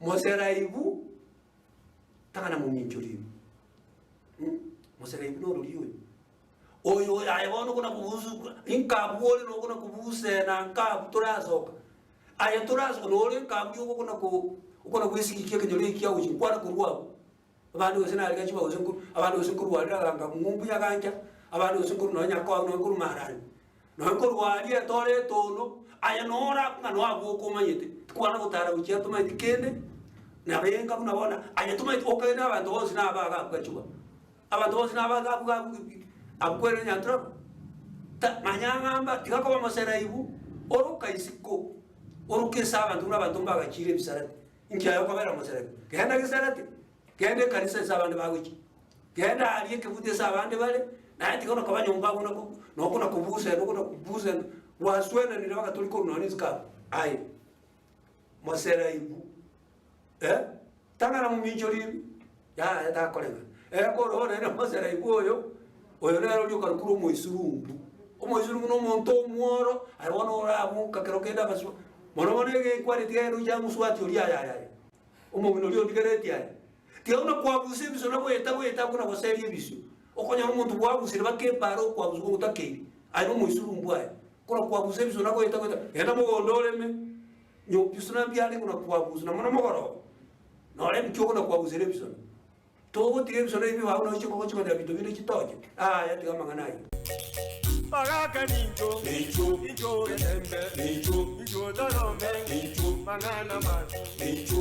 moseraibu takana muminjuri moseraibu no ruriwe oyo ayabona kuna kubuzu inkabu wole no kuna kubuse na nkabu turazoka aya turazoka no le nkabu yuko kuna kwisikikia kenyole kiya uji kwana kurwa abantu bose nari gachi bawo senkuru abantu bose nkuru waranga ngumbu yakanja abantu bose nkuru no nyakwa no nkuru marani no nkuru wari atore tono aya nora ngano abo komanyete kwana gutara ukiya tumaiti kende na benga kunabona aya tumaiti okena abantu bose nabaga kugachuba abantu bose nabaga kugabu akwere nyantra ta manyangamba tikako moseraibu oruka isiko oruke saba ndura batumba gachire bisarati inkiayo kabera moseraibu genda gisarati gende kanisa sabande bagiki genda aliye kivute sabande bale na ati kono kabanyomba kuna kubuza waswena ni baka tuliko nonizika ai moseraibu tangana muminjori ya ta kolenga ko rona na moseraibu oyo lero lyo karukuru moisurumbu omoisurumbu no monto muoro ai wono ora mu kakero kenda basu mono monege kwani tiero ya muswati ori ya omo mino lyo digereti ya tiyo no kwa busi biso na boyeta kuna boseri biso okonya no muntu kwa busi bake paro kwa busi ko takeri ai no moisurumbu ai kuna kwa busi biso na boyeta enda mo gondole me nyo biso na biale kuna kwa busi na mono mogoro no le mchoko na kwa busi biso todo tiene solo ibi wa uno chiko chiko da bitu bino chitoje ya tiga manganai Pagaka ninjo, ninjo remember, ninjo, ninjo da nombe, ninjo, manana man, ninjo.